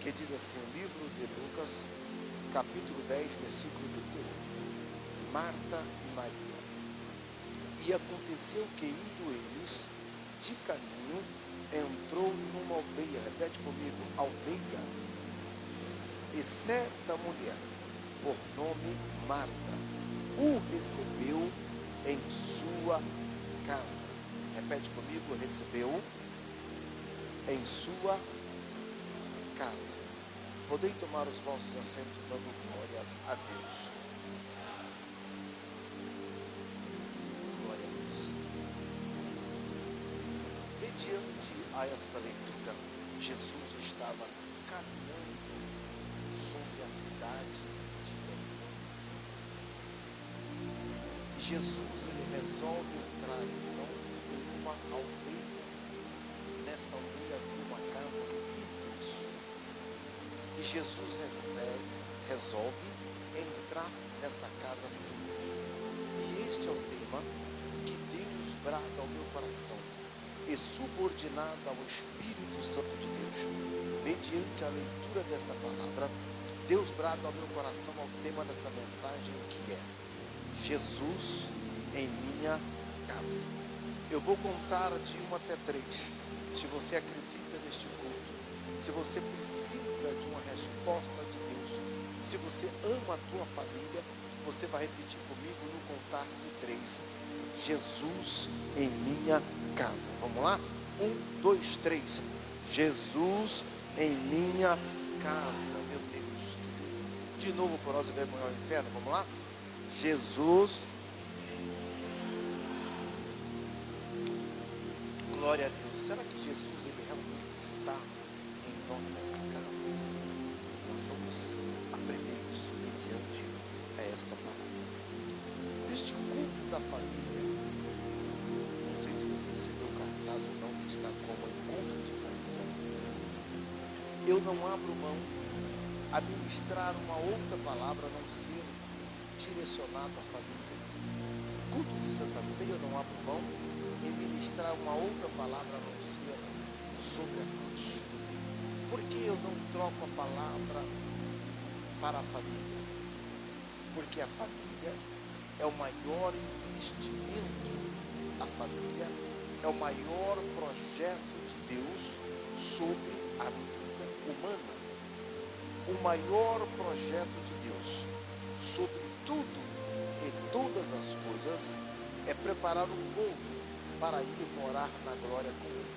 que diz assim, o livro de Lucas, capítulo 10, versículo 38. Marta e Maria. E aconteceu que, indo eles de caminho, entrou numa aldeia, repete comigo, aldeia, e certa mulher, por nome Marta, o recebeu em sua casa. Repete comigo, recebeu em sua casa. Podem tomar os vossos assentos dando glórias a Deus. Glória a Deus. Mediante a esta leitura, Jesus estava caminhando sobre a cidade de Belém. Jesus ele resolve entrar então em uma aldeia. Nesta aldeia havia uma casa simples. E Jesus resolve entrar nessa casa simples. E este é o tema que Deus brada ao meu coração. E subordinado ao Espírito Santo de Deus, mediante a leitura desta palavra, Deus brada ao meu coração ao tema dessa mensagem, que é Jesus em minha casa. Eu vou contar de 1 até 3. Se você acredita neste culto, se você precisa de uma resposta de Deus, se você ama a tua família, você vai repetir comigo no contar de 3. Jesus em minha casa. Vamos lá? 1, 2, 3. Jesus em minha casa. Meu Deus. De novo, por nós vermos ao inferno. Vamos lá? Jesus. Glória a Deus. Será que Jesus ele realmente está em nossas casas? Nós somos aprendidos mediante a esta palavra. Neste culto da família, não sei se você recebeu o cartaz ou não, que está como encontro de família. Eu não abro mão a ministrar uma outra palavra a não ser direcionado à família. Culto de Santa Ceia, eu não abro mão em ministrar uma outra palavra a não ser sobre a cruz. Por que eu não troco a palavra para a família? Porque a família é o maior investimento. A família é o maior projeto de Deus sobre a vida humana. O maior projeto de Deus sobre tudo e todas as coisas é preparar um povo para ir morar na glória com Ele.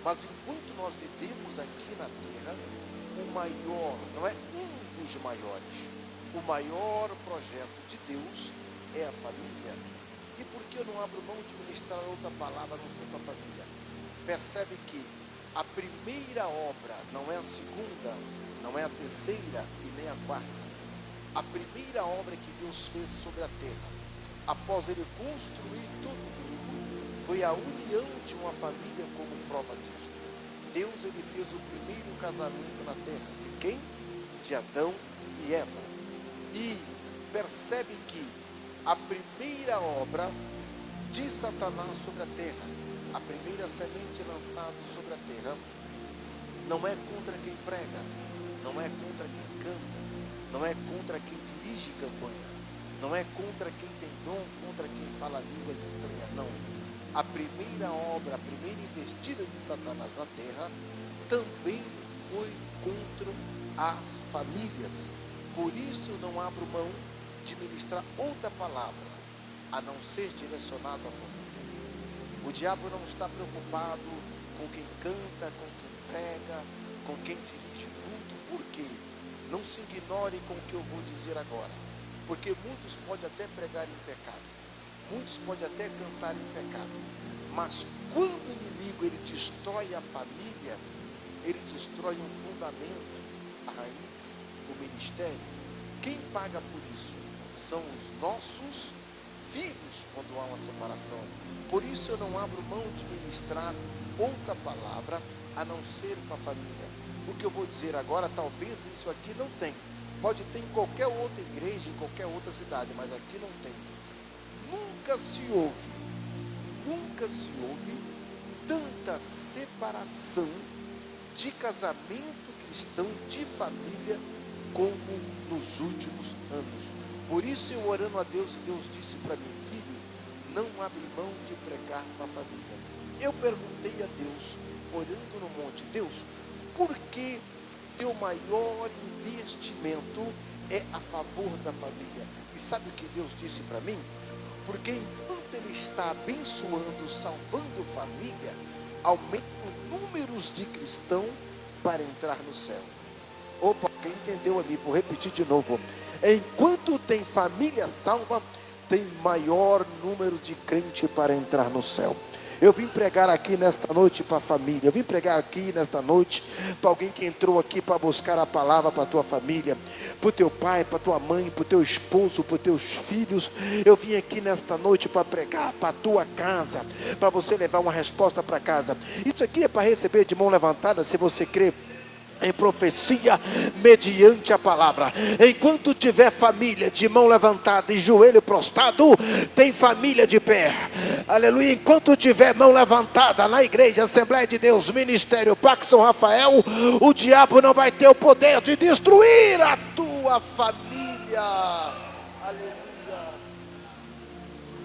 Mas enquanto nós vivemos aqui na terra, o maior, não é um dos maiores, o maior projeto de Deus é a família. E por que eu não abro mão de ministrar outra palavra a não ser para a família? Percebe que a primeira obra não é a segunda, não é a terceira e nem a quarta. A primeira obra que Deus fez sobre a terra, após Ele construir todo o mundo, foi a união de uma família como prova disso. Deus ele fez o primeiro casamento na terra. De quem? De Adão e Eva. E percebe que a primeira obra de Satanás sobre a terra, a primeira semente lançada sobre a terra, não é contra quem prega, não é contra quem canta, não é contra quem dirige campanha, não é contra quem tem dom, contra quem fala línguas estranhas, não. A primeira obra, a primeira investida de Satanás na terra, também foi contra as famílias. Por isso eu não abro mão de ministrar outra palavra, a não ser direcionado à família. O diabo não está preocupado com quem canta, com quem prega, com quem dirige culto. Por quê? Não se ignore com o que eu vou dizer agora. Porque muitos podem até pregar em pecado. Muitos podem até cantar em pecado. Mas quando o inimigo ele destrói a família, ele destrói um fundamento, a raiz, o ministério. Quem paga por isso? São os nossos filhos quando há uma separação. Por isso eu não abro mão de ministrar outra palavra a não ser para a família. O que eu vou dizer agora, talvez isso aqui não tem. Pode ter em qualquer outra igreja, em qualquer outra cidade, mas aqui não tem. Nunca se ouve tanta separação de casamento cristão, de família, como nos últimos anos. Por isso eu orando a Deus, e Deus disse para mim: filho, não abre mão de pregar para a família. Eu perguntei a Deus, olhando no monte: Deus, por que teu maior investimento é a favor da família? E sabe o que Deus disse para mim? Porque enquanto Ele está abençoando, salvando família, aumenta números de cristãos para entrar no céu. Opa, quem entendeu ali? Vou repetir de novo. Enquanto tem família salva, tem maior número de crente para entrar no céu. Eu vim pregar aqui nesta noite para a família. Eu vim pregar aqui nesta noite para alguém que entrou aqui para buscar a palavra para a tua família, para o teu pai, para a tua mãe, para o teu esposo, para os teus filhos. Eu vim aqui nesta noite para pregar para a tua casa, para você levar uma resposta para casa. Isso aqui é para receber de mão levantada, se você crê em profecia mediante a palavra. Enquanto tiver família de mão levantada e joelho prostrado, tem família de pé. Aleluia. Enquanto tiver mão levantada na igreja, Assembleia de Deus, Ministério Parque São Rafael, o diabo não vai ter o poder de destruir a tua família. Aleluia.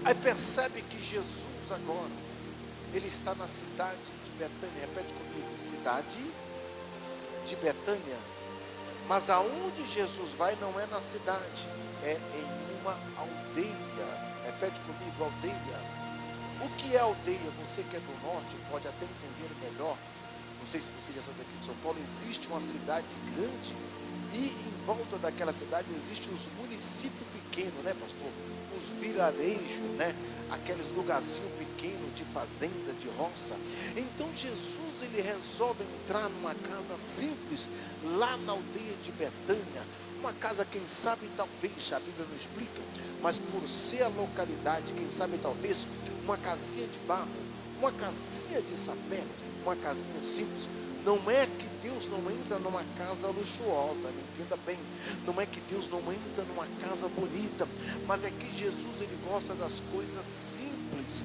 Aí percebe que Jesus agora, Ele está na cidade de Betânia. Repete comigo: cidade de Betânia. Mas aonde Jesus vai não é na cidade, é em uma aldeia. Repete comigo: aldeia. O que é aldeia? Você que é do norte pode até entender melhor. Não sei se você já sabe, aqui de São Paulo existe uma cidade grande e em volta daquela cidade existem os municípios pequenos, né, pastor? Os vilarejos, né? Aqueles lugarzinhos pequenos de fazenda, de roça. Então Jesus, Ele resolve entrar numa casa simples, lá na aldeia de Betânia. Uma casa, quem sabe, talvez, a Bíblia não explica, mas por ser a localidade, quem sabe, talvez, uma casinha de barro, uma casinha de sapé, uma casinha simples. Não é que Deus não entra numa casa luxuosa, me entenda bem. Não é que Deus não entra numa casa bonita, mas é que Jesus, Ele gosta das coisas simples.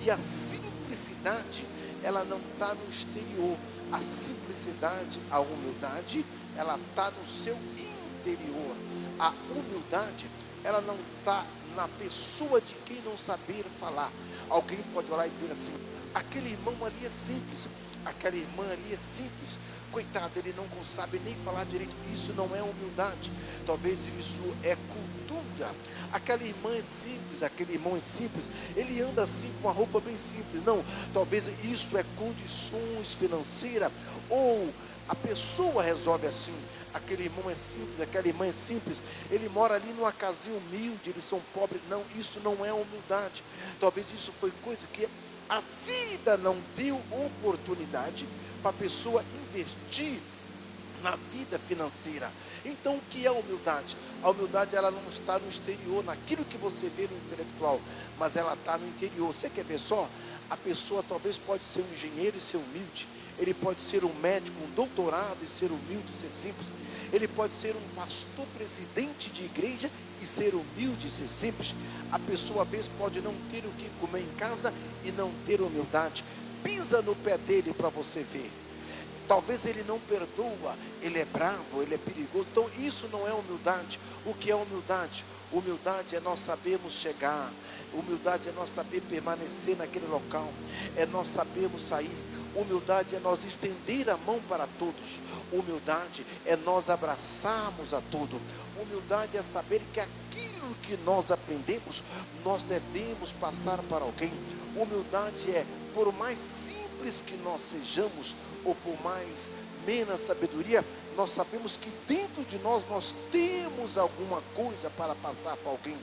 E a simplicidade, ela não está no exterior. A simplicidade, a humildade, ela está no seu interior. A humildade, ela não está na pessoa de quem não saber falar. Alguém pode olhar e dizer assim: aquele irmão ali é simples, aquela irmã ali é simples, coitado, ele não sabe nem falar direito. Isso não é humildade, talvez isso é cultura. Aquela irmã é simples, aquele irmão é simples, ele anda assim com uma roupa bem simples. Não, talvez isso é condições financeiras, ou a pessoa resolve assim. Aquele irmão é simples, aquela irmã é simples, ele mora ali numa casinha humilde, eles são pobres. Não, isso não é humildade. Talvez isso foi coisa que a vida não deu oportunidade para a pessoa investir na vida financeira. Então o que é humildade? A humildade, ela não está no exterior, naquilo que você vê no intelectual, mas ela está no interior. Você quer ver só? A pessoa talvez pode ser um engenheiro e ser humilde. Ele pode ser um médico, um doutorado e ser humilde e ser simples. Ele pode ser um pastor presidente de igreja e ser humilde e ser simples. A pessoa às vezes pode não ter o que comer em casa e não ter humildade. Pisa no pé dele para você ver. Talvez ele não perdoa, ele é bravo, ele é perigoso. Então isso não é humildade. O que é humildade? Humildade é nós sabermos chegar. Humildade é nós saber permanecer naquele local. É nós sabermos sair. Humildade é nós estender a mão para todos. Humildade é nós abraçarmos a todos. Humildade é saber que aquilo que nós aprendemos, nós devemos passar para alguém. Humildade é, por mais simples que nós sejamos, ou por mais menos sabedoria, nós sabemos que dentro de nós temos alguma coisa para passar para alguém.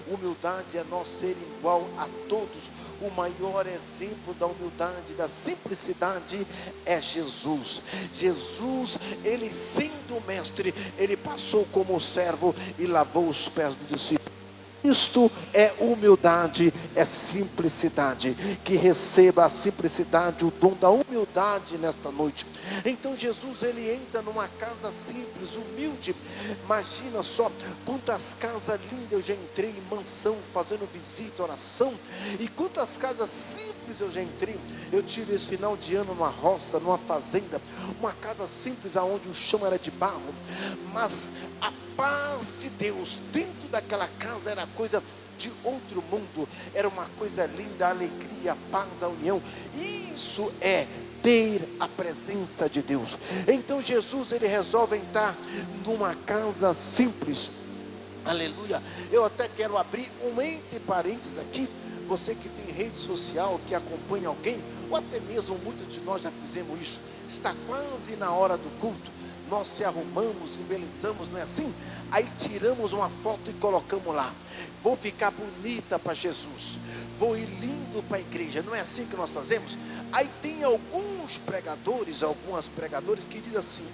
Humildade é nós ser igual a todos. O maior exemplo da humildade, da simplicidade é Jesus. Jesus, ele sendo mestre, ele passou como servo e lavou os pés do discípulo. Isto é humildade, é simplicidade. Que receba a simplicidade, o dom da humildade nesta noite. Então Jesus, ele entra numa casa simples, humilde. Imagina só quantas casas lindas eu já entrei em mansão, fazendo visita, oração. E quantas casas simples eu já entrei. Eu tive esse final de ano numa roça, numa fazenda, uma casa simples aonde o chão era de barro, mas a paz de Deus dentro daquela casa era coisa de outro mundo. Era uma coisa linda, a alegria, a paz, a união. Isso é ter a presença de Deus. Então Jesus, ele resolve entrar numa casa simples. Aleluia. Eu até quero abrir um entre parênteses aqui. Você que tem rede social, que acompanha alguém, ou até mesmo muitos de nós já fizemos isso. Está quase na hora do culto, nós se arrumamos, embelezamos, não é assim? Aí tiramos uma foto e colocamos lá. Vou ficar bonita para Jesus, vou ir lindo para a igreja. Não é assim que nós fazemos? Aí tem alguns pregadores, algumas pregadoras que dizem assim: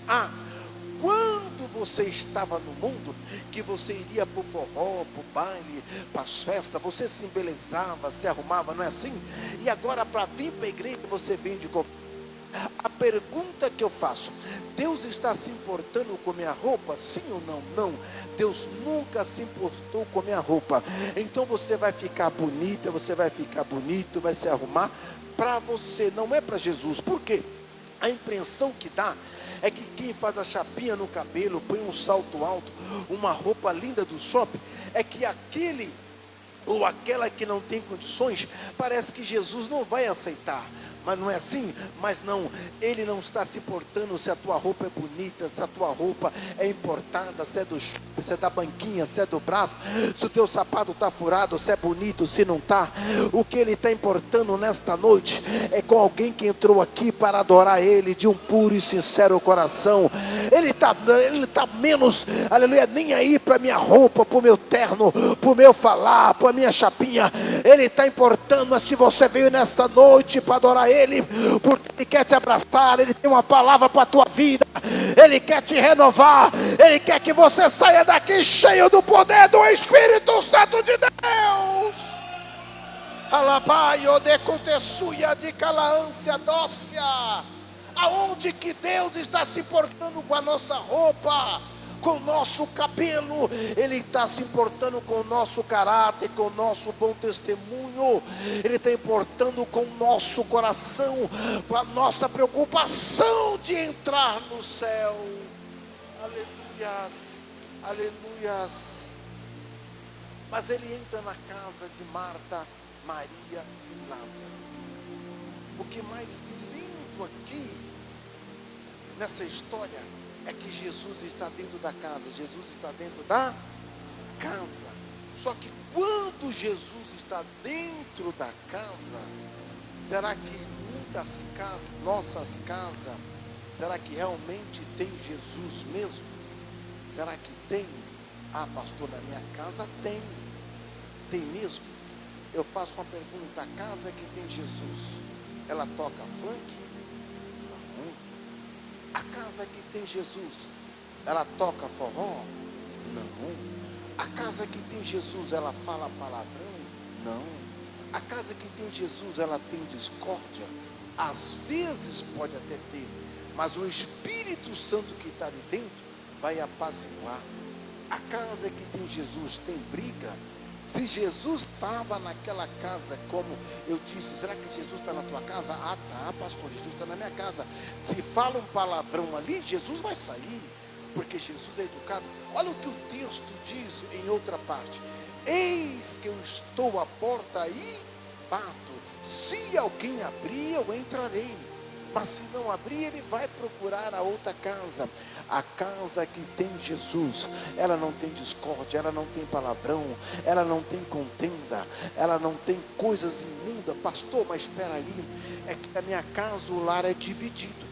quando você estava no mundo, que você iria para o forró, para o baile, para as festas, você se embelezava, se arrumava, não é assim? E agora para vir para a igreja, você vem de qualquer... A pergunta que eu faço: Deus está se importando com minha roupa? Sim ou não? Não. Deus nunca se importou com minha roupa. Então você vai ficar bonita, você vai ficar bonito, vai se arrumar para você, não é para Jesus. Por quê? A impressão que dá é que quem faz a chapinha no cabelo, põe um salto alto, uma roupa linda do shopping, é que aquele ou aquela que não tem condições, parece que Jesus não vai aceitar. Mas não é assim? Mas não, ele não está se importando se a tua roupa é bonita, se a tua roupa é importada, se é do shopping, se é da banquinha, se é do braço, se o teu sapato está furado, se é bonito, se não está. O que ele está importando nesta noite é com alguém que entrou aqui para adorar ele de um puro e sincero coração. Ele está menos, aleluia, nem aí para minha roupa, para o meu terno, para o meu falar, para a minha chapinha. Ele está importando, mas se você veio nesta noite para adorar ele, porque ele quer te abraçar, ele tem uma palavra para a tua vida, ele quer te renovar, ele quer que você saia daqui cheio do poder do Espírito Santo de Deus. Alabaio de contessuia de calaância dócia. Aonde que Deus está se importando com a nossa roupa, com o nosso cabelo? Ele está se importando com o nosso caráter, com o nosso bom testemunho. Ele está importando com o nosso coração, com a nossa preocupação de entrar no céu. Aleluias, aleluias. Mas ele entra na casa de Marta, Maria e Lázaro. O que mais de lindo aqui nessa história é que Jesus está dentro da casa. Jesus está dentro da casa. Só que quando Jesus está dentro da casa, será que muitas casas, nossas casas, será que realmente tem Jesus mesmo? Será que tem? Pastor, na minha casa tem. Tem mesmo? Eu faço uma pergunta: a casa que tem Jesus, ela toca funk? Não. A casa que tem Jesus, ela toca forró? Não. A casa que tem Jesus, ela fala palavrão? Não. A casa que tem Jesus, ela tem discórdia? Às vezes pode até ter, mas o Espírito Santo que está ali dentro vai apaziguar. A casa que tem Jesus tem briga? Se Jesus estava naquela casa, como eu disse, será que Jesus está na tua casa? Tá, pastor, Jesus está na minha casa. Se fala um palavrão ali, Jesus vai sair, porque Jesus é educado. Olha o que o texto diz em outra parte: eis que eu estou à porta e bato. Se alguém abrir, eu entrarei. Mas se não abrir, ele vai procurar a outra casa. A casa que tem Jesus, ela não tem discórdia, ela não tem palavrão, ela não tem contenda, ela não tem coisas imundas. Pastor, mas espera aí, é que a minha casa, o lar é dividido.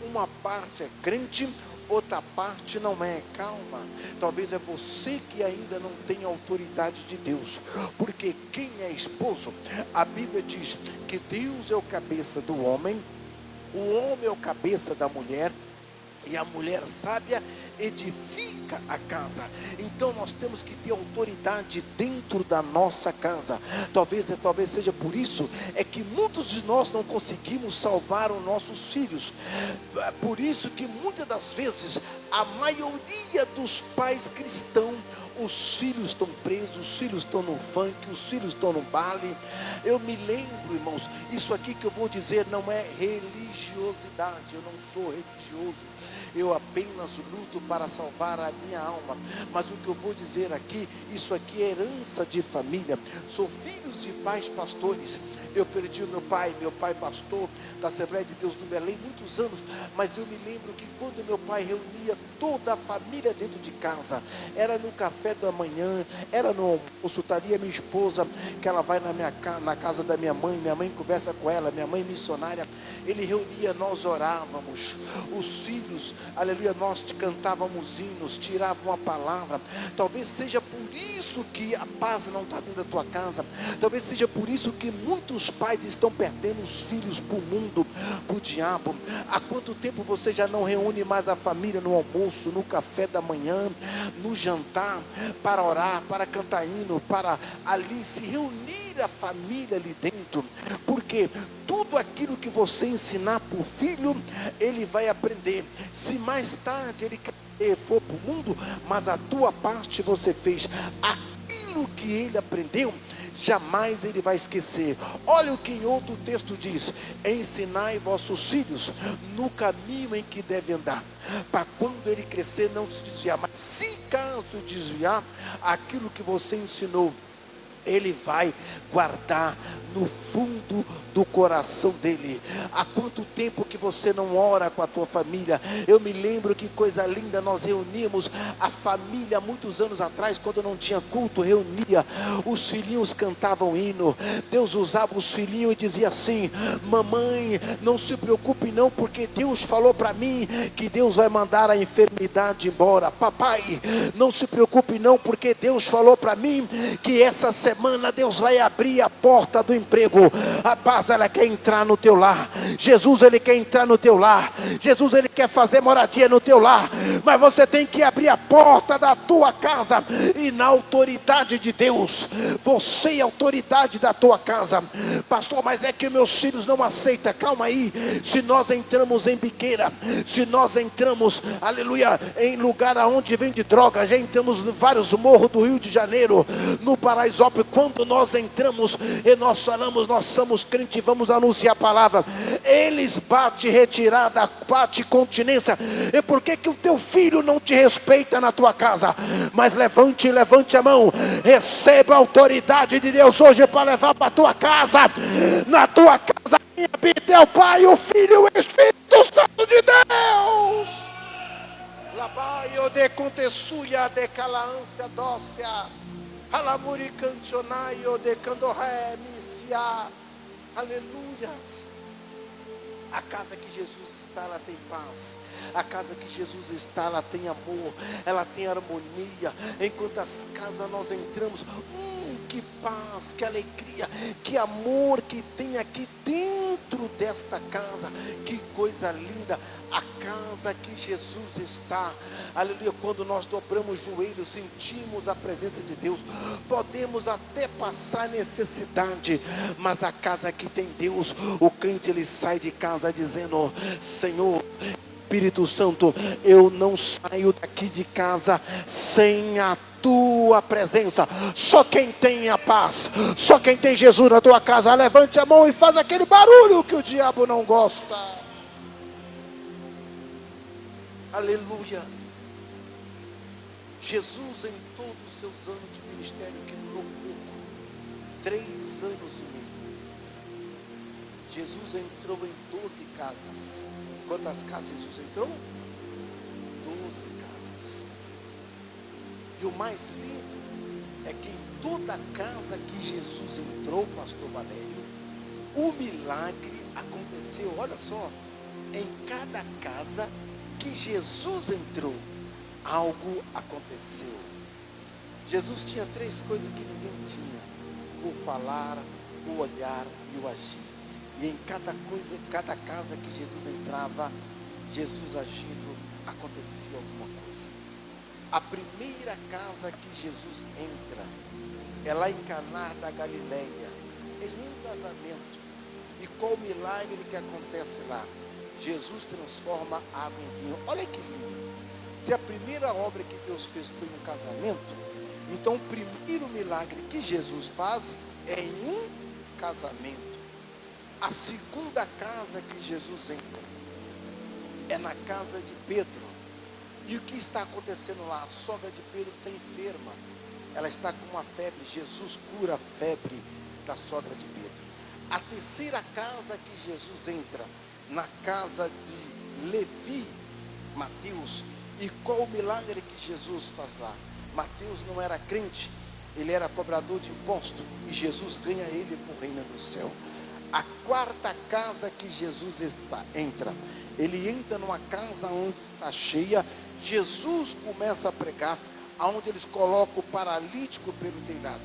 Uma parte é crente, outra parte não é. Calma, talvez é você que ainda não tem autoridade de Deus, porque quem é esposo, a Bíblia diz que Deus é o cabeça do homem, o homem é o cabeça da mulher, E a mulher sábia edifica a casa. Então nós temos que ter autoridade dentro da nossa casa. Talvez seja por isso que muitos de nós não conseguimos salvar os nossos filhos. Por isso que muitas das vezes a maioria dos pais cristãos, os filhos estão presos, os filhos estão no funk, os filhos estão no baile. Eu me lembro, irmãos, isso aqui que eu vou dizer não é religiosidade, eu não sou religioso, eu apenas luto para salvar a minha alma. Mas o que eu vou dizer aqui, isso aqui é herança de família. Sou filhos de pais pastores. Eu perdi o meu pai pastor da Assembleia de Deus do Belém, muitos anos. Mas eu me lembro que quando meu pai reunia toda a família dentro de casa, era no café da manhã, era no almoço, estaria minha esposa, que ela vai na casa da minha mãe conversa com ela, minha mãe missionária. Ele reunia, nós orávamos, os filhos, aleluia, nós cantávamos hinos, tiravam a palavra. Talvez seja por isso que a paz não está dentro da tua casa. Talvez seja por isso que muitos pais estão perdendo os filhos para o mundo, para o diabo. Há quanto tempo você já não reúne mais a família no almoço, no café da manhã, no jantar, para orar, para cantar hino, para ali se reunir a família ali dentro? Porque tudo aquilo que você ensinar para o filho, ele vai aprender. Se mais tarde ele for para o mundo, mas a tua parte você fez, aquilo que ele aprendeu, jamais ele vai esquecer. Olha o que em outro texto diz: ensinai vossos filhos no caminho em que deve andar, para quando ele crescer não se desviar. Mas se caso desviar, aquilo que você ensinou, ele vai guardar no fundo do coração dele. Há quanto tempo que você não ora com a tua família? Eu me lembro que coisa linda, nós reuníamos a família muitos anos atrás, quando não tinha culto, reunia, os filhinhos cantavam hino, Deus usava os filhinhos e dizia assim: mamãe, não se preocupe não, porque Deus falou para mim que Deus vai mandar a enfermidade embora. Papai, não se preocupe não, porque Deus falou para mim que essa semana Deus vai abrir a porta do emprego. A paz, ela quer entrar no teu lar. Jesus, ele quer entrar no teu lar. Jesus, ele quer fazer moradia no teu lar. Mas você tem que abrir a porta da tua casa, e na autoridade de Deus, você é a autoridade da tua casa. Pastor, mas é que meus filhos não aceitam. Calma aí. Se nós entramos em biqueira, se nós entramos, aleluia, em lugar aonde vende droga, já entramos em vários morros do Rio de Janeiro, no Paraisópolis, quando nós entramos e nós falamos, nós somos crentes e vamos anunciar a palavra, eles bate retirada, bate continência. E por que o teu filho não te respeita na tua casa? Mas levante a mão, receba a autoridade de Deus hoje para levar para a tua casa. Na tua casa habita o Pai, o Filho e o Espírito Santo de Deus. Labaio de contessuia de calaância dócia, alamuri cancionaio de candoré misia. Aleluia. A casa que Jesus está, ela tem paz. A casa que Jesus está, ela tem amor, ela tem harmonia. Enquanto as casas nós entramos, que paz, que alegria, que amor que tem aqui dentro desta casa. Que coisa linda, a casa que Jesus está. Aleluia. Quando nós dobramos os joelhos, sentimos a presença de Deus. Podemos até passar necessidade, mas a casa que tem Deus, o crente, ele sai de casa dizendo: Senhor, Espírito Santo, eu não saio daqui de casa sem a tua presença. Só quem tem a paz, só quem tem Jesus na tua casa, levante a mão e faz aquele barulho que o diabo não gosta. Aleluia. Jesus, em todos os seus anos de ministério, que durou pouco, 3 anos e meio, Jesus entrou em 12 casas. Quantas casas Jesus entrou? 12 casas. E o mais lindo é que em toda casa que Jesus entrou, pastor Valério, o milagre aconteceu. Olha só, em cada casa que Jesus entrou, algo aconteceu. Jesus tinha 3 coisas que ninguém tinha: o falar, o olhar e o agir. E em cada casa que Jesus entrava, Jesus agindo, acontecia alguma coisa. A primeira casa que Jesus entra é lá em Caná da Galileia, em um casamento. E qual o milagre que acontece lá? Jesus transforma água em vinho. Olha que lindo. Se a primeira obra que Deus fez foi um casamento, então o primeiro milagre que Jesus faz é em um casamento. A segunda casa que Jesus entra é na casa de Pedro. E o que está acontecendo lá? A sogra de Pedro está enferma. Ela está com uma febre. Jesus cura a febre da sogra de Pedro. A terceira casa que Jesus entra, na casa de Levi, Mateus. E qual o milagre que Jesus faz lá? Mateus não era crente, ele era cobrador de imposto. E Jesus ganha ele para o reino do céu. A quarta casa que Jesus entra, ele entra numa casa onde está cheia. Jesus começa a pregar, aonde eles colocam o paralítico pelo telhado.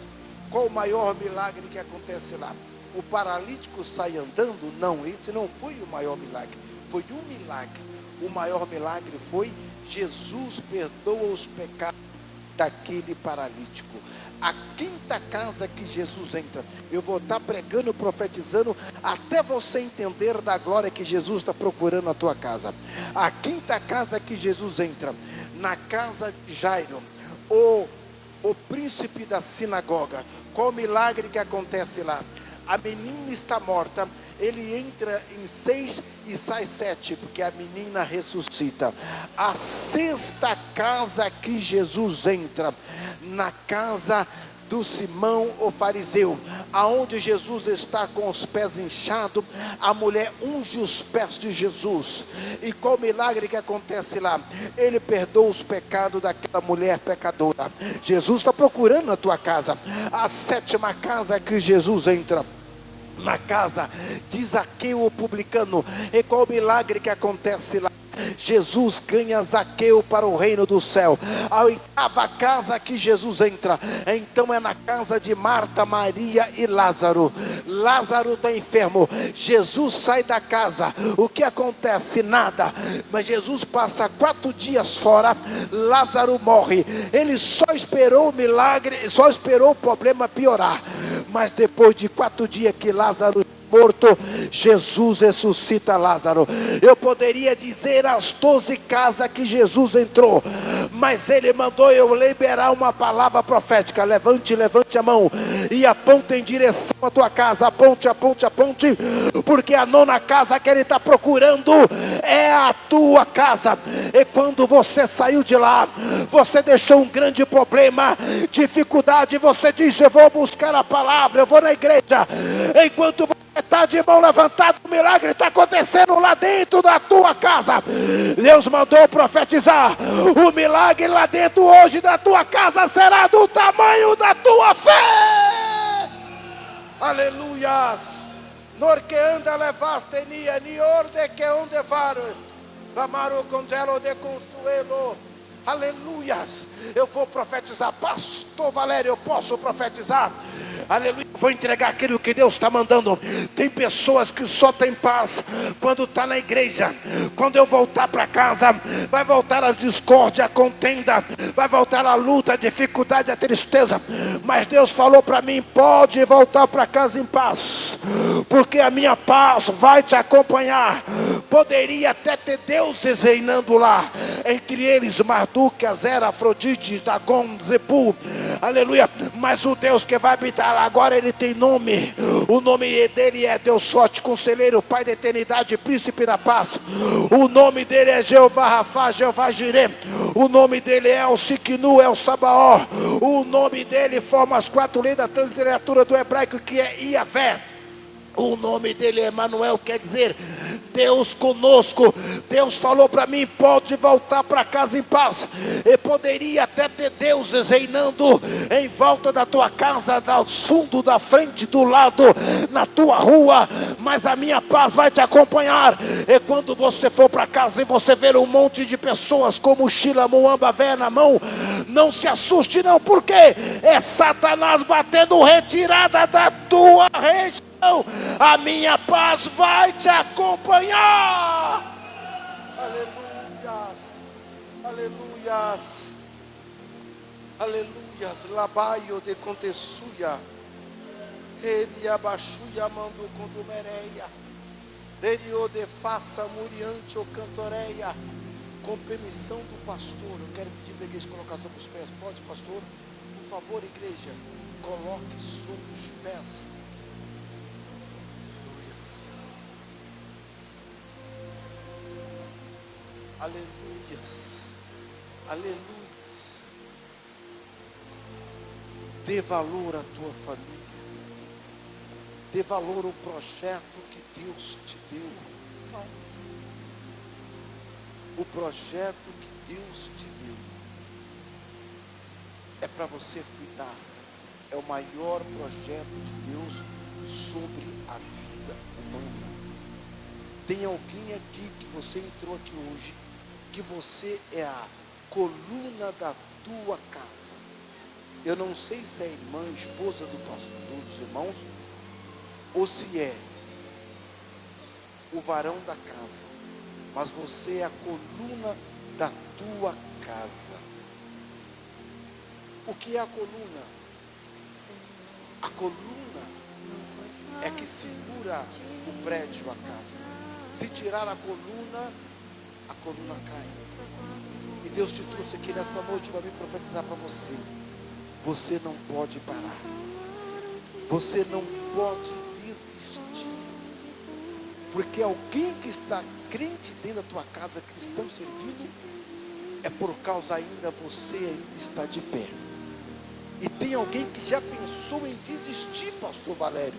Qual o maior milagre que acontece lá? O paralítico sai andando? Não, esse não foi o maior milagre. Foi um milagre. O maior milagre foi Jesus perdoa os pecados daquele paralítico. A quinta casa que Jesus entra, eu vou estar pregando, profetizando, até você entender da glória que Jesus está procurando na tua casa. A quinta casa que Jesus entra, na casa de Jairo, o príncipe da sinagoga. Qual o milagre que acontece lá? A menina está morta. Ele entra em 6 e sai 7, porque a menina ressuscita. A sexta casa que Jesus entra, na casa do Simão o fariseu, aonde Jesus está com os pés inchados, a mulher unge os pés de Jesus. E qual o milagre que acontece lá? Ele perdoa os pecados daquela mulher pecadora. Jesus está procurando na tua casa. A sétima casa que Jesus entra, na casa de Zaqueu o publicano. E qual o milagre que acontece lá? Jesus ganha Zaqueu para o reino do céu. A oitava casa que Jesus entra, então é na casa de Marta, Maria e Lázaro. Lázaro está enfermo. Jesus sai da casa. O que acontece? Nada. Mas Jesus passa 4 dias fora. Lázaro morre. Ele só esperou o milagre, só esperou o problema piorar. Mas depois de 4 dias que Lázaro morto, Jesus ressuscita Lázaro. Eu poderia dizer as 12 casas que Jesus entrou, mas ele mandou eu liberar uma palavra profética. Levante a mão e aponte em direção à tua casa. Aponte, porque a nona casa que ele está procurando é a tua casa. E quando você saiu de lá, você deixou um grande problema, dificuldade, você disse: eu vou buscar a palavra, eu vou na igreja. Enquanto você está de mão levantada, o milagre está acontecendo lá dentro da tua casa. Deus mandou profetizar: o milagre lá dentro hoje da tua casa será do tamanho da tua fé. Aleluias. Norque anda levaste nia ni orde que onde varo lamaro congelo de consuelo. Aleluias. Eu vou profetizar. Pastor Valério, eu posso profetizar? Aleluia. Vou entregar aquilo que Deus está mandando. Tem pessoas que só tem paz quando está na igreja. Quando eu voltar para casa, vai voltar a discórdia, a contenda, vai voltar a luta, a dificuldade, a tristeza. Mas Deus falou para mim: pode voltar para casa em paz, porque a minha paz vai te acompanhar. Poderia até ter deuses reinando lá, entre eles Marduk, Azera, Afrodite, Dagon, Zebu, aleluia. Mas o Deus que vai habitar lá agora, ele tem nome. O nome dele é Deus Forte, Conselheiro, Pai da Eternidade, Príncipe da Paz. O nome dele é Jeová Rafá, Jeová Jireh. O nome dele é o Siquinu, é o Sabaó. O nome dele forma as 4 letras da literatura do hebraico, que é Iavé. O nome dele é Emanuel, quer dizer Deus conosco. Deus falou para mim: pode voltar para casa em paz. E poderia até ter deuses reinando em volta da tua casa, do fundo, da frente, do lado, na tua rua, mas a minha paz vai te acompanhar. E quando você for para casa e você ver um monte de pessoas com mochila, muamba velha na mão, não se assuste não, porque é Satanás batendo retirada da tua região. A minha paz vai te acompanhar. Aleluia. Aleluias. Aleluias. Labaio de contessuia. Ele abaixuia mando condumereia. Rerio de faça muriante ou cantoreia. Com permissão do pastor, eu quero pedir para a igreja colocar sobre os pés. Pode, pastor? Por favor, igreja, coloque sobre os pés. Aleluias. Aleluias. Dê valor à tua família. Dê valor ao projeto que Deus te deu. O projeto que Deus te deu é para você cuidar. É o maior projeto de Deus sobre a vida humana. Tem alguém aqui que você entrou aqui hoje, que você é a coluna da tua casa. Eu não sei se é irmã, esposa dos irmãos, ou se é o varão da casa. Mas você é a coluna da tua casa. O que é a coluna? A coluna é que segura o prédio, a casa. Se tirar a coluna cai. E Deus te trouxe aqui nessa noite para me profetizar para você. Você não pode parar. Você não pode desistir. Porque alguém que está crente dentro da tua casa, cristão servindo, é por causa ainda você ainda está de pé. E tem alguém que já pensou em desistir, pastor Valério.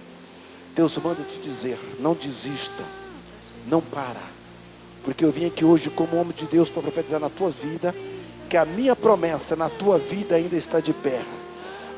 Deus manda te dizer, não desista, não para. Porque eu vim aqui hoje como homem de Deus para profetizar na tua vida, que a minha promessa na tua vida ainda está de pé.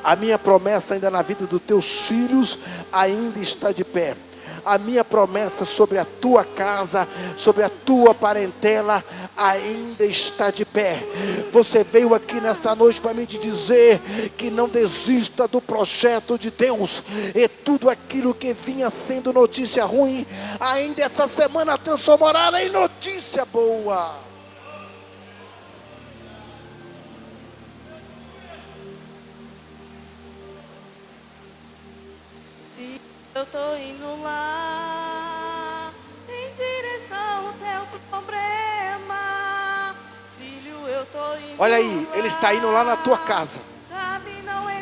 A minha promessa ainda na vida dos teus filhos ainda está de pé. A minha promessa sobre a tua casa, sobre a tua parentela, ainda está de pé. Você veio aqui nesta noite para mim te dizer que não desista do projeto de Deus. E tudo aquilo que vinha sendo notícia ruim, ainda essa semana transformará em notícia boa. Eu tô indo lá, em direção ao teu problema. Filho, eu tô indo. Olha aí, ele está indo lá na tua casa.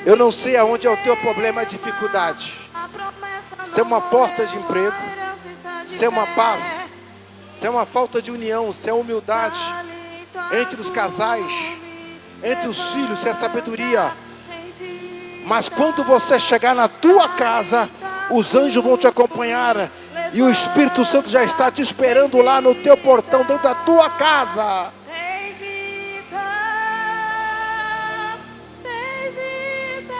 Eu não sei aonde é o teu problema, a dificuldade. Se é uma porta de emprego, se é uma paz, se é uma falta de união, se é humildade entre os casais, entre os filhos, se é sabedoria. Mas quando você chegar na tua casa, os anjos vão te acompanhar e o Espírito Santo já está te esperando lá no teu portão, dentro da tua casa. Tem vida, tem vida.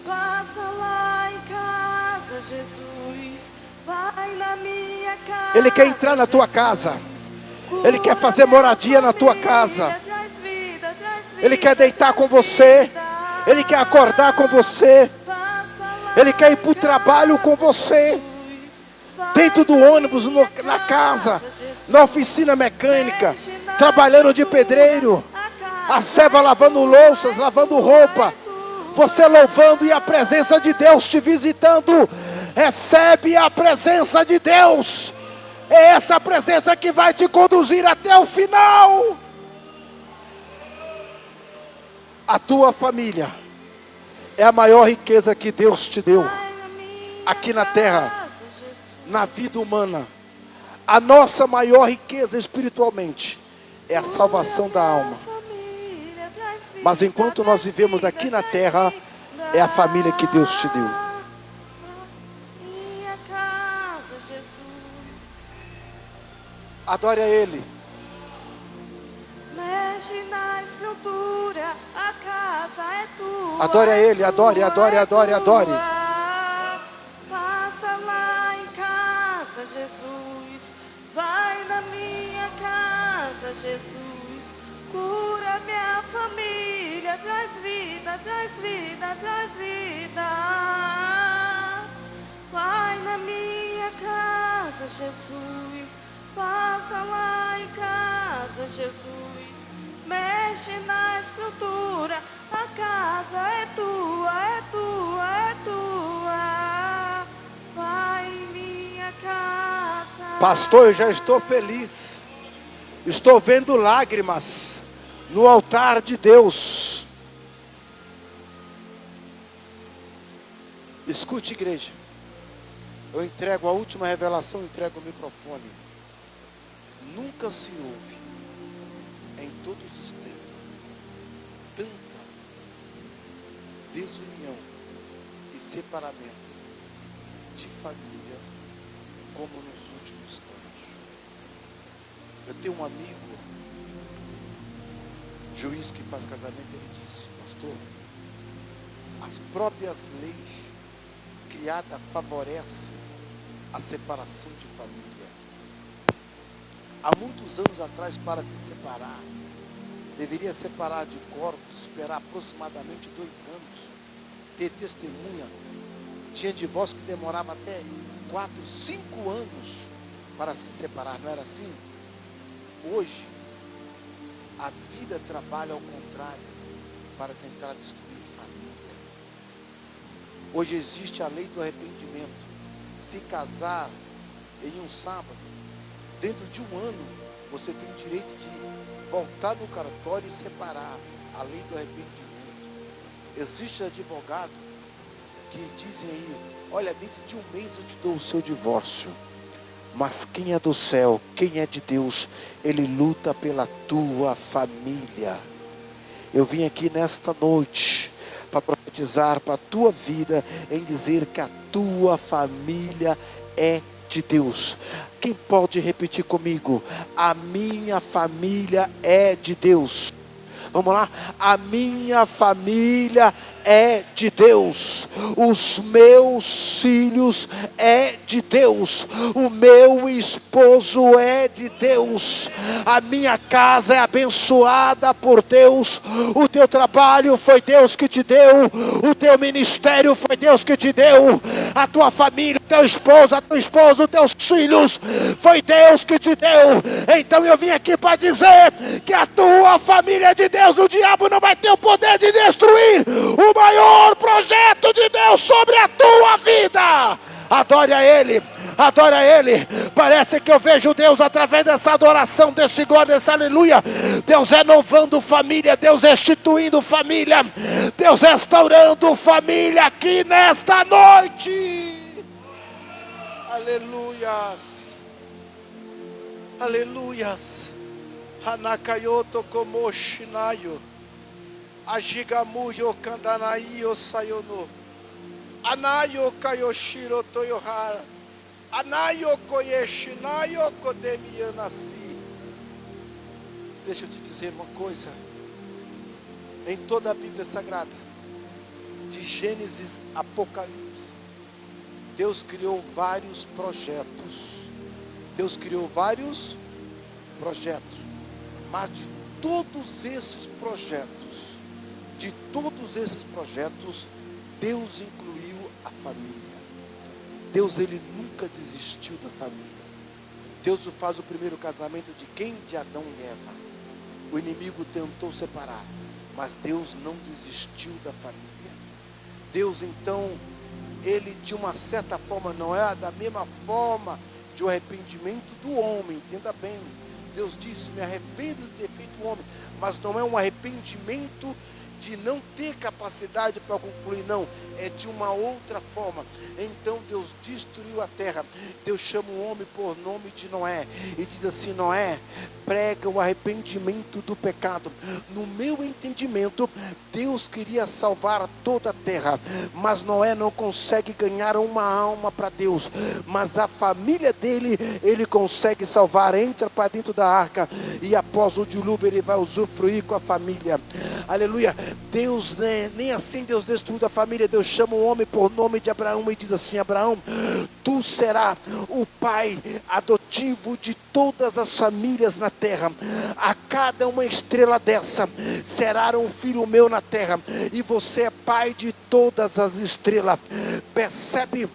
Passa lá em casa, Jesus. Vai na minha casa. Ele quer entrar na tua casa. Ele quer fazer moradia na tua casa. Ele quer deitar com você. Ele quer acordar com você. Ele quer ir para o trabalho com você. Dentro do ônibus, na casa, na oficina mecânica, trabalhando de pedreiro, a serva lavando louças, lavando roupa, você louvando e a presença de Deus te visitando. Recebe a presença de Deus. É essa presença que vai te conduzir até o final. A tua família é a maior riqueza que Deus te deu aqui na terra, na vida humana. A nossa maior riqueza espiritualmente é a salvação da alma. Mas enquanto nós vivemos aqui na terra, é a família que Deus te deu. Adore a Ele. Mexe na estrutura, a casa é tua. Adore a Ele, adore, adore, adore, adore. Passa lá em casa, Jesus. Vai na minha casa, Jesus. Cura minha família, traz vida, traz vida, traz vida. Vai na minha casa, Jesus. Passa lá em casa, Jesus. Mexe na estrutura. A casa é tua, é tua, é tua. Vai em minha casa. Pastor, eu já estou feliz. Estou vendo lágrimas no altar de Deus. Escute, igreja. Eu entrego a última revelação, entrego o microfone. Nunca se ouve, em todos os tempos, tanta desunião e separamento de família como nos últimos anos. Eu tenho um amigo, juiz que faz casamento, ele disse: pastor, as próprias leis criadas favorecem a separação de família. Há muitos anos atrás, para se separar, deveria separar de corpos, esperar aproximadamente 2 anos, ter testemunha. Tinha divórcio que demorava até 4, 5 anos para se separar, não era assim? Hoje, a vida trabalha ao contrário, para tentar destruir família. Hoje existe a lei do arrependimento. Se casar em um sábado, dentro de 1 ano, você tem o direito de voltar no cartório e separar. A lei do arrependimento. Existe advogado que dizem aí: olha, dentro de 1 mês eu te dou o seu divórcio. Mas quem é do céu, quem é de Deus, ele luta pela tua família. Eu vim aqui nesta noite para profetizar para a tua vida, em dizer que a tua família é de Deus. Quem pode repetir comigo? A minha família é de Deus. Vamos lá? A minha família é de Deus. Os meus filhos é de Deus. O meu esposo é de Deus. A minha casa é abençoada por Deus. O teu trabalho foi Deus que te deu. O teu ministério foi Deus que te deu. A tua família, teu esposo, a tua esposa, os teus filhos, foi Deus que te deu. Então eu vim aqui para dizer que a tua família é de Deus. O diabo não vai ter o poder de destruir o maior projeto de Deus sobre a tua vida. Adore a Ele, adore a Ele. Parece que eu vejo Deus através dessa adoração, desse glória, desse aleluia. Deus renovando família, Deus restituindo família, Deus restaurando família aqui nesta noite. Aleluias, aleluias. Hanakayoto como shinayo, ajigamuyo kandanaio sayono, anayo kayoshiro toyohara, anayo koyeshinayo kodemiyanasi. Deixa eu te dizer uma coisa. Em toda a Bíblia Sagrada, de Gênesis a Apocalipse, Deus criou vários projetos. Deus criou vários projetos. Mas de todos esses projetos, Deus incluiu a família. Deus, ele nunca desistiu da família. Deus faz o primeiro casamento de quem? De Adão e Eva. O inimigo tentou separar, mas Deus não desistiu da família. Deus, então, ele de uma certa forma, não é da mesma forma de o arrependimento do homem, entenda bem. Deus disse: me arrependo de ter feito o homem, mas não é um arrependimento de não ter capacidade para concluir, não, é de uma outra forma. Então Deus destruiu a terra. Deus chama o homem por nome de Noé e diz assim: Noé, prega o arrependimento do pecado. No meu entendimento, Deus queria salvar toda a terra, mas Noé não consegue ganhar uma alma para Deus, mas a família dele, ele consegue salvar. Entra para dentro da arca e após o dilúvio ele vai usufruir com a família. Aleluia. Deus, nem assim Deus destruiu a família. Deus chama o homem por nome de Abraão e diz assim: Abraão, tu serás o pai adotivo de todas as famílias na terra. A cada uma estrela dessa será um filho meu na terra, e você é pai de todas as estrelas. Percebe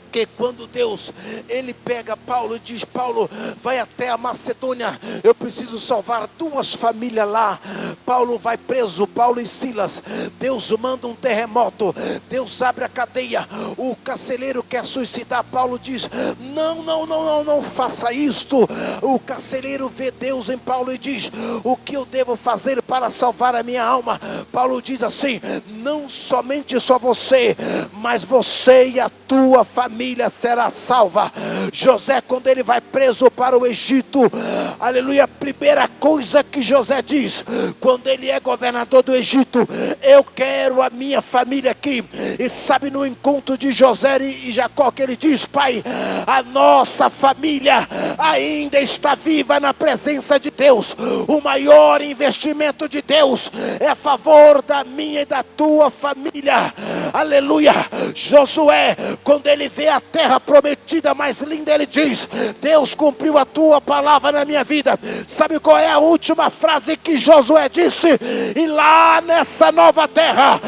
Porque quando Deus, ele pega Paulo e diz: Paulo, vai até a Macedônia, eu preciso salvar 2 famílias lá. Paulo vai preso, Paulo e Silas. Deus manda um terremoto, Deus abre a cadeia, o carcereiro quer suicidar. Paulo diz: não faça isto. O carcereiro vê Deus em Paulo e diz: o que eu devo fazer para salvar a minha alma? Paulo diz assim: não somente só você, mas você e a tua família será salva. José, quando ele vai preso para o Egito, aleluia, a primeira coisa que José diz, quando ele é governador do Egito: eu quero a minha família aqui. E sabe, no encontro de José e Jacó, que ele diz: pai, a nossa família ainda está viva na presença de Deus. O maior investimento de Deus é a favor da minha e da tua família. Aleluia. Josué, quando ele vê a terra prometida mais linda, ele diz: Deus cumpriu a tua palavra na minha vida. Sabe qual é a última frase que Josué disse? E lá nessa nova terra,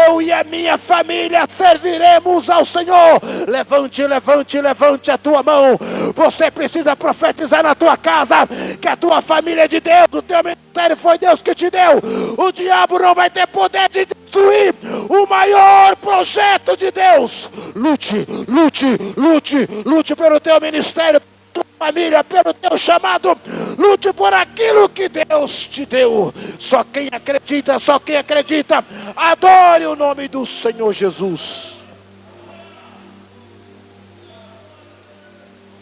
eu e a minha família serviremos ao Senhor. Levante a tua mão. Você precisa profetizar na tua casa que a tua família é de Deus. O teu ministério foi Deus que te deu. O diabo não vai ter poder de destruir o maior projeto de Deus. Lute pelo teu ministério, pela tua família, pelo teu chamado. Lute por aquilo que Deus te deu. Só quem acredita, adore o nome do Senhor Jesus.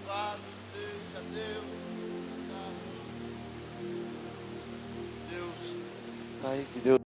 Louvado seja Deus. Deus. Aí que Deus